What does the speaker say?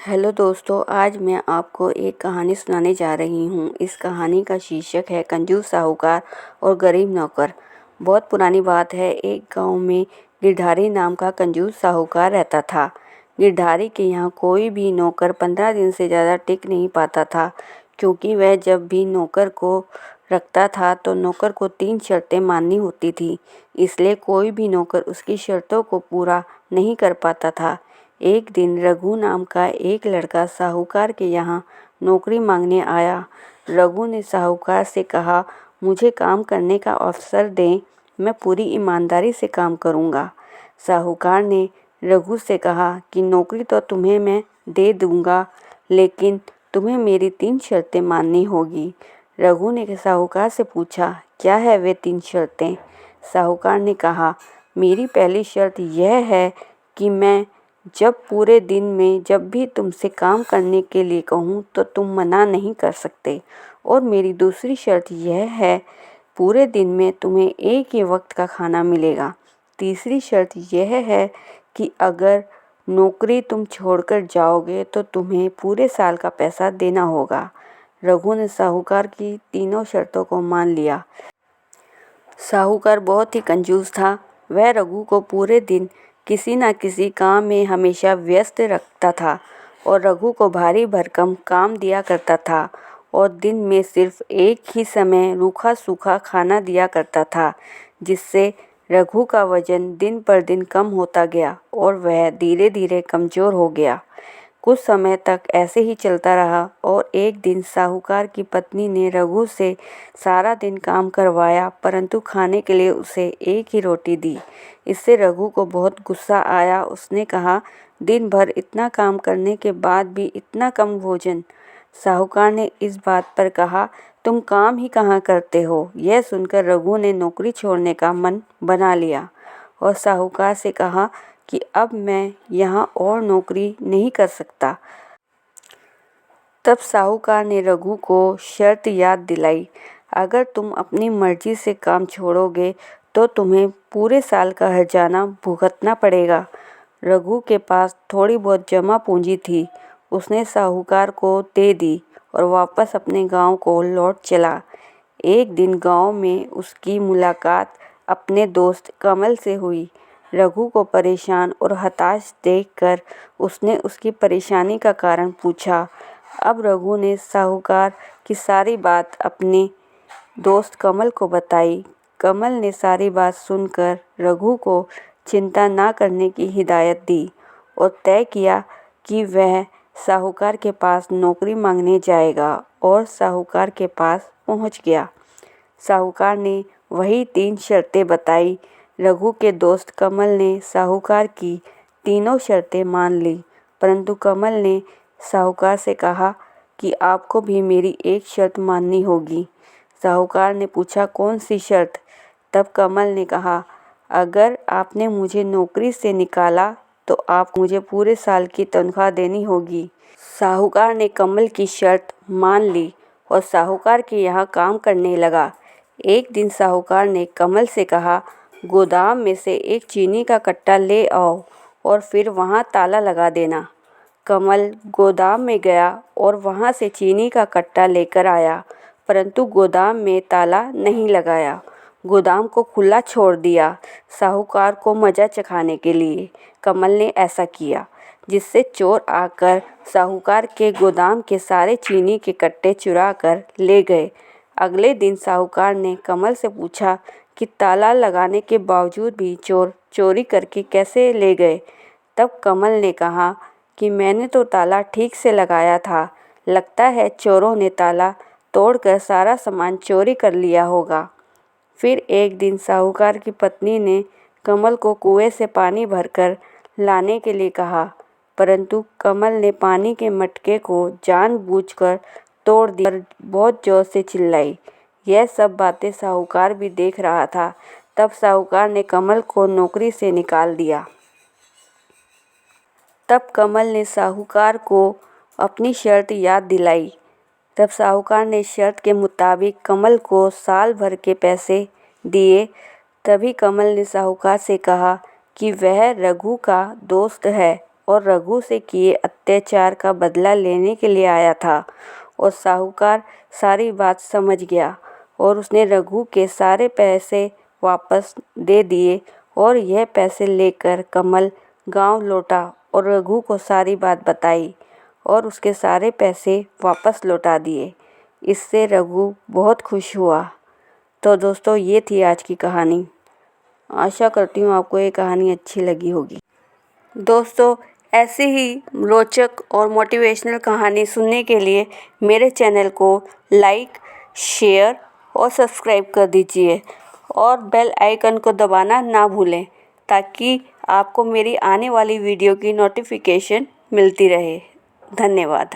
Hello दोस्तों, आज मैं आपको एक कहानी सुनाने जा रही हूँ। इस कहानी का शीर्षक है कंजूस साहूकार और गरीब नौकर। बहुत पुरानी बात है। एक गांव में गिरधारी नाम का कंजूस साहूकार रहता था। गिरधारी के यहाँ कोई भी नौकर 15 दिन से ज़्यादा टिक नहीं पाता था, क्योंकि वह जब भी नौकर को रखता था तो नौकर को 3 शर्तें माननी होती थी। इसलिए कोई भी नौकर उसकी शर्तों को पूरा नहीं कर पाता था। एक दिन रघु नाम का एक लड़का साहूकार के यहाँ नौकरी मांगने आया। रघु ने साहूकार से कहा, मुझे काम करने का अवसर दें, मैं पूरी ईमानदारी से काम करूँगा। साहूकार ने रघु से कहा कि नौकरी तो तुम्हें मैं दे दूँगा, लेकिन तुम्हें मेरी 3 शर्तें माननी होगी। रघु ने साहूकार से पूछा, क्या है वे 3 शर्तें? साहूकार ने कहा, मेरी पहली शर्त यह है कि मैं जब पूरे दिन में जब भी तुमसे काम करने के लिए कहूँ तो तुम मना नहीं कर सकते। और मेरी दूसरी शर्त यह है, पूरे दिन में तुम्हें एक ही वक्त का खाना मिलेगा। तीसरी शर्त यह है कि अगर नौकरी तुम छोड़कर जाओगे तो तुम्हें पूरे साल का पैसा देना होगा। रघु ने साहूकार की तीनों शर्तों को मान लिया। साहूकार बहुत ही कंजूस था। वह रघु को पूरे दिन किसी न किसी काम में हमेशा व्यस्त रखता था और रघु को भारी भरकम काम दिया करता था और दिन में सिर्फ एक ही समय रूखा सूखा खाना दिया करता था, जिससे रघु का वजन दिन पर दिन कम होता गया और वह धीरे धीरे कमज़ोर हो गया। कुछ समय तक ऐसे ही चलता रहा और एक दिन साहूकार की पत्नी ने रघु से सारा दिन काम करवाया, परंतु खाने के लिए उसे एक ही रोटी दी। इससे रघु को बहुत गुस्सा आया। उसने कहा, दिन भर इतना काम करने के बाद भी इतना कम भोजन। साहूकार ने इस बात पर कहा, तुम काम ही कहाँ करते हो? यह सुनकर रघु ने नौकरी छोड़ने का मन बना लिया और साहूकार से कहा कि अब मैं यहाँ और नौकरी नहीं कर सकता। तब साहूकार ने रघु को शर्त याद दिलाई, अगर तुम अपनी मर्जी से काम छोड़ोगे तो तुम्हें पूरे साल का हर्जाना भुगतना पड़ेगा। रघु के पास थोड़ी बहुत जमा पूंजी थी। उसने साहूकार को दे दी और वापस अपने गांव को लौट चला। एक दिन गांव में उसकी मुलाकात अपने दोस्त कमल से हुई। रघु को परेशान और हताश देखकर उसने उसकी परेशानी का कारण पूछा। अब रघु ने साहूकार की सारी बात अपने दोस्त कमल को बताई। कमल ने सारी बात सुनकर रघु को चिंता ना करने की हिदायत दी और तय किया कि वह साहूकार के पास नौकरी मांगने जाएगा और साहूकार के पास पहुंच गया। साहूकार ने वही 3 शर्तें बताई। रघु के दोस्त कमल ने साहूकार की तीनों शर्तें मान ली, परंतु कमल ने साहूकार से कहा कि आपको भी मेरी एक शर्त माननी होगी। साहूकार ने पूछा, कौन सी शर्त? तब कमल ने कहा, अगर आपने मुझे नौकरी से निकाला तो आप मुझे पूरे साल की तनख्वाह देनी होगी। साहूकार ने कमल की शर्त मान ली और साहूकार के यहाँ काम करने लगा। एक दिन साहूकार ने कमल से कहा, गोदाम में से एक चीनी का कट्टा ले आओ और फिर वहाँ ताला लगा देना। कमल गोदाम में गया और वहाँ से चीनी का कट्टा लेकर आया, परंतु गोदाम में ताला नहीं लगाया। गोदाम को खुला छोड़ दिया। साहूकार को मज़ा चखाने के लिए कमल ने ऐसा किया, जिससे चोर आकर साहूकार के गोदाम के सारे चीनी के कट्टे चुरा कर ले गए। अगले दिन साहूकार ने कमल से पूछा कि ताला लगाने के बावजूद भी चोर चोरी करके कैसे ले गए? तब कमल ने कहा कि मैंने तो ताला ठीक से लगाया था, लगता है चोरों ने ताला तोड़कर सारा सामान चोरी कर लिया होगा। फिर एक दिन साहूकार की पत्नी ने कमल को कुएं से पानी भरकर लाने के लिए कहा, परंतु कमल ने पानी के मटके को जानबूझकर तोड़ दिया और बहुत जोर से चिल्लाई। यह सब बातें साहूकार भी देख रहा था। तब साहूकार ने कमल को नौकरी से निकाल दिया। तब कमल ने साहूकार को अपनी शर्त याद दिलाई। तब साहूकार ने शर्त के मुताबिक कमल को साल भर के पैसे दिए। तभी कमल ने साहूकार से कहा कि वह रघु का दोस्त है और रघु से किए अत्याचार का बदला लेने के लिए आया था। और साहूकार सारी बात समझ गया और उसने रघु के सारे पैसे वापस दे दिए और यह पैसे लेकर कमल गांव लौटा और रघु को सारी बात बताई और उसके सारे पैसे वापस लौटा दिए। इससे रघु बहुत खुश हुआ। तो दोस्तों, ये थी आज की कहानी। आशा करती हूँ आपको ये कहानी अच्छी लगी होगी। दोस्तों, ऐसी ही रोचक और मोटिवेशनल कहानी सुनने के लिए मेरे चैनल को लाइक, शेयर और सब्सक्राइब कर दीजिए और बेल आइकन को दबाना ना भूलें ताकि आपको मेरी आने वाली वीडियो की नोटिफिकेशन मिलती रहे। धन्यवाद।